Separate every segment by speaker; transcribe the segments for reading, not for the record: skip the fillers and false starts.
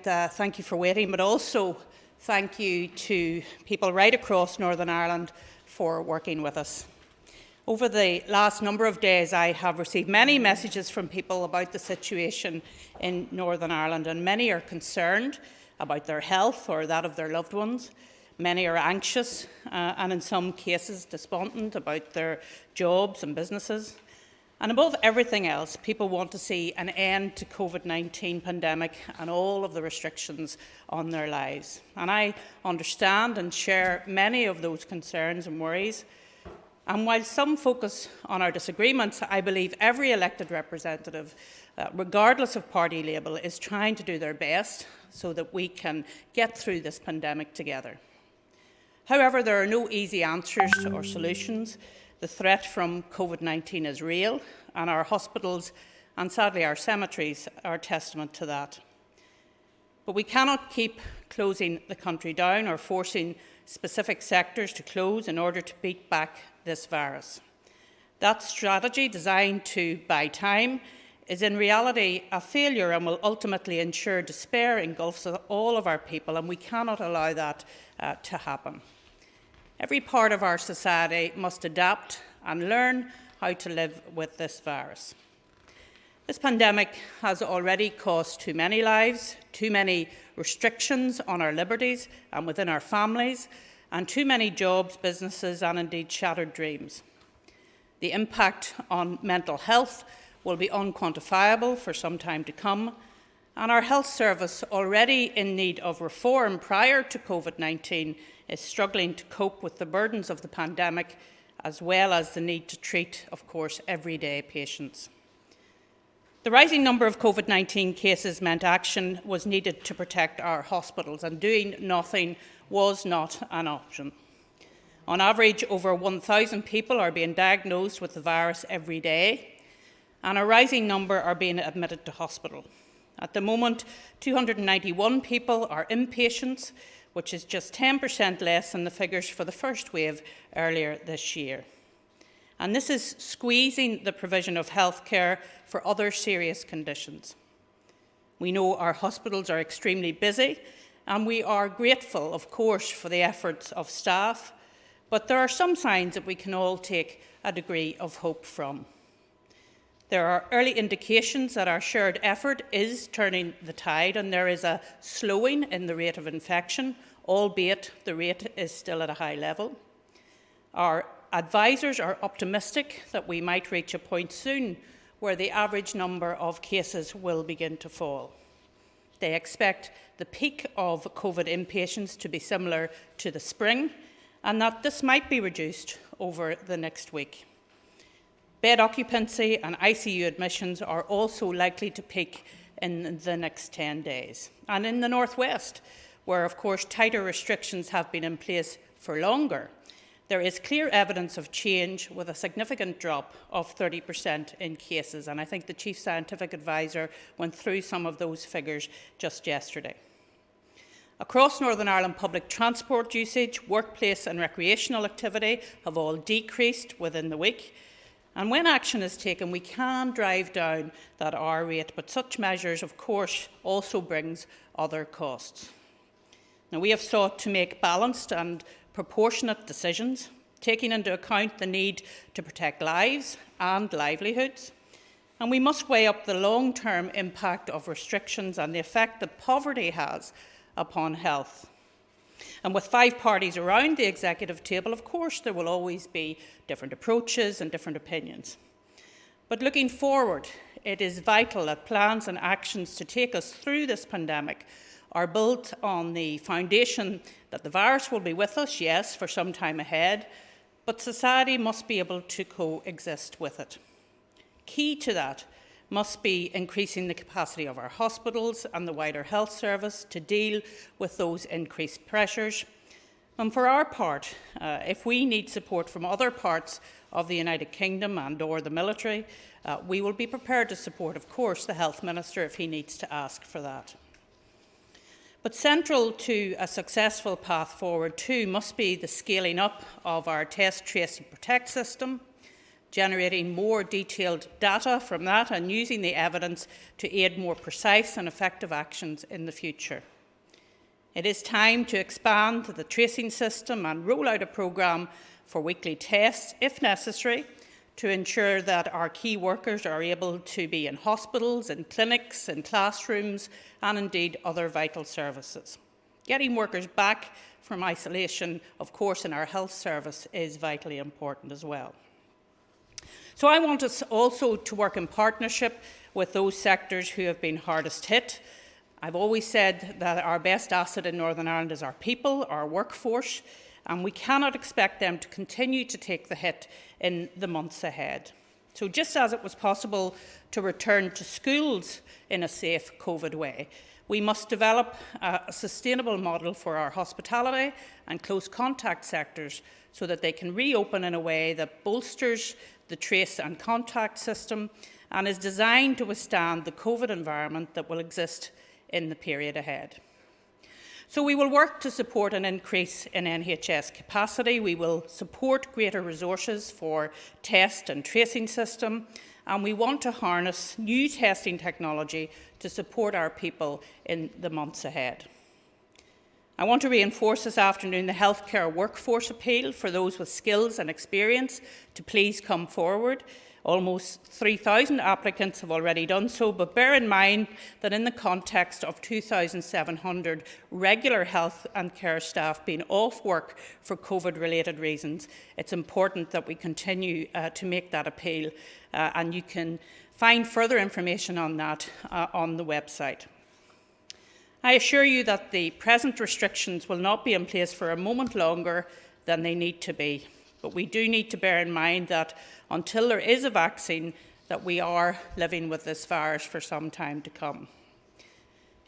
Speaker 1: thank you for waiting, but also thank you to people right across Northern Ireland for working with us. Over the last number of days, I have received many messages from people about the situation in Northern Ireland, and many are concerned about their health or that of their loved ones. Many are anxious and in some cases despondent about their jobs and businesses. And above everything else, people want to see an end to COVID-19 pandemic and all of the restrictions on their lives. And I understand and share many of those concerns and worries. And while some focus on our disagreements, I believe every elected representative, regardless of party label, is trying to do their best so that we can get through this pandemic together. However, there are no easy answers or solutions. The threat from COVID-19 is real, and our hospitals and sadly our cemeteries are testament to that. But we cannot keep closing the country down or forcing specific sectors to close in order to beat back this virus. That strategy, designed to buy time, is in reality a failure and will ultimately ensure despair engulfs all of our people, and we cannot allow that to happen. Every part of our society must adapt and learn how to live with this virus. This pandemic has already cost too many lives, too many restrictions on our liberties and within our families, and too many jobs, businesses, and indeed shattered dreams. The impact on mental health will be unquantifiable for some time to come, and our health service, already in need of reform prior to COVID-19, is struggling to cope with the burdens of the pandemic, as well as the need to treat, of course, everyday patients. The rising number of COVID-19 cases meant action was needed to protect our hospitals, and doing nothing was not an option. On average, over 1,000 people are being diagnosed with the virus every day, and a rising number are being admitted to hospital. At the moment, 291 people are inpatients, which is just 10% less than the figures for the first wave earlier this year. And this is squeezing the provision of healthcare for other serious conditions. We know our hospitals are extremely busy, and we are grateful, of course, for the efforts of staff, but there are some signs that we can all take a degree of hope from. There are early indications that our shared effort is turning the tide, and there is a slowing in the rate of infection, albeit the rate is still at a high level. Our advisors are optimistic that we might reach a point soon where the average number of cases will begin to fall. They expect the peak of COVID inpatients to be similar to the spring, and that this might be reduced over the next week. Bed occupancy and ICU admissions are also likely to peak in the next 10 days. And in the Northwest, where of course tighter restrictions have been in place for longer, there is clear evidence of change, with a significant drop of 30% in cases. And I think the Chief Scientific Advisor went through some of those figures just yesterday. Across Northern Ireland, public transport usage, workplace and recreational activity have all decreased within the week. And when action is taken, we can drive down that R rate, but such measures, of course, also brings other costs. Now, we have sought to make balanced and proportionate decisions, taking into account the need to protect lives and livelihoods. And we must weigh up the long-term impact of restrictions and the effect that poverty has upon health. And with 5 parties around the executive table, of course, there will always be different approaches and different opinions. But looking forward, it is vital that plans and actions to take us through this pandemic are built on the foundation that the virus will be with us, yes, for some time ahead, but society must be able to coexist with it. Key to that must be increasing the capacity of our hospitals and the wider health service to deal with those increased pressures. And for our part, if we need support from other parts of the United Kingdom and/or the military, we will be prepared to support, of course, the Health Minister if he needs to ask for that. But central to a successful path forward too must be the scaling up of our test, trace and protect system, generating more detailed data from that and using the evidence to aid more precise and effective actions in the future. It is time to expand the tracing system and roll out a programme for weekly tests, if necessary, to ensure that our key workers are able to be in hospitals, in clinics, in classrooms, and indeed other vital services. Getting workers back from isolation, of course, in our health service is vitally important as well. So I want us also to work in partnership with those sectors who have been hardest hit. I've always said that our best asset in Northern Ireland is our people, our workforce, and we cannot expect them to continue to take the hit in the months ahead. So just as it was possible to return to schools in a safe COVID way, we must develop a sustainable model for our hospitality and close contact sectors so that they can reopen in a way that bolsters the trace and contact system and is designed to withstand the COVID environment that will exist in the period ahead. So we will work to support an increase in NHS capacity. We will support greater resources for test and tracing system, and we want to harness new testing technology to support our people in the months ahead. I want to reinforce this afternoon the healthcare workforce appeal for those with skills and experience to please come forward. Almost 3,000 applicants have already done so, but bear in mind that in the context of 2,700 regular health and care staff being off work for COVID-related reasons, it's important that we continue to make that appeal, and you can find further information on that on the website. I assure you that the present restrictions will not be in place for a moment longer than they need to be. But we do need to bear in mind that until there is a vaccine, that we are living with this virus for some time to come.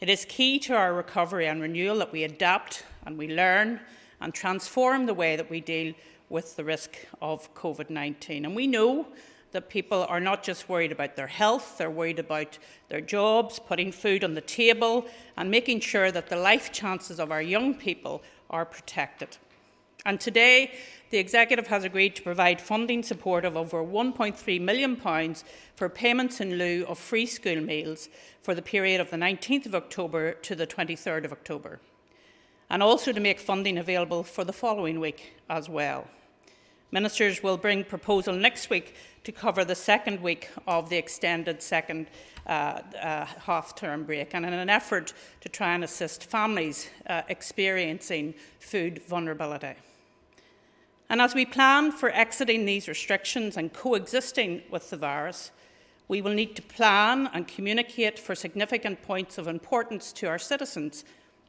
Speaker 1: It is key to our recovery and renewal that we adapt and we learn and transform the way that we deal with the risk of COVID-19. And we know that people are not just worried about their health, they're worried about their jobs, putting food on the table, and making sure that the life chances of our young people are protected. And today, the Executive has agreed to provide funding support of over £1.3 million for payments in lieu of free school meals for the period of the 19th of October to the 23rd of October, and also to make funding available for the following week as well. Ministers will bring proposal next week to cover the second week of the extended second half-term break, and in an effort to try and assist families experiencing food vulnerability. And as we plan for exiting these restrictions and coexisting with the virus, we will need to plan and communicate for significant points of importance to our citizens: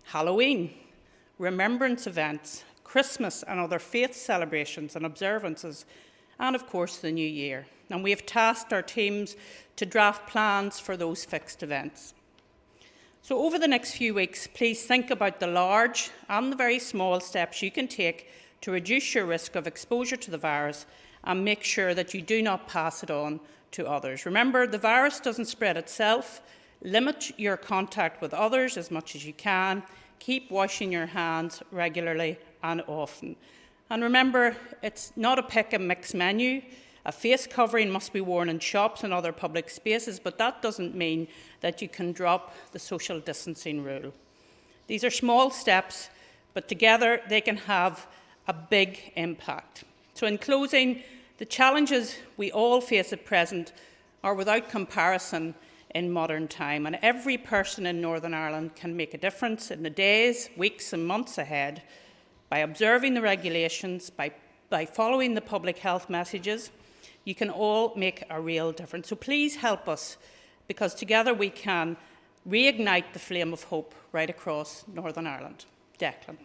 Speaker 1: Halloween, remembrance events, Christmas and other faith celebrations and observances, and of course the New Year. And we have tasked our teams to draft plans for those fixed events. So over the next few weeks, please think about the large and the very small steps you can take to reduce your risk of exposure to the virus and make sure that you do not pass it on to others. Remember, the virus doesn't spread itself. Limit your contact with others as much as you can. Keep washing your hands regularly and often. And remember, it's not a pick and mix menu. A face covering must be worn in shops and other public spaces, but that doesn't mean that you can drop the social distancing rule. These are small steps, but together they can have a big impact. So in closing, the challenges we all face at present are without comparison in modern time, and every person in Northern Ireland can make a difference in the days, weeks and months ahead by observing the regulations, by following the public health messages. You can all make a real difference. So please help us, because together we can reignite the flame of hope right across Northern Ireland. Declan.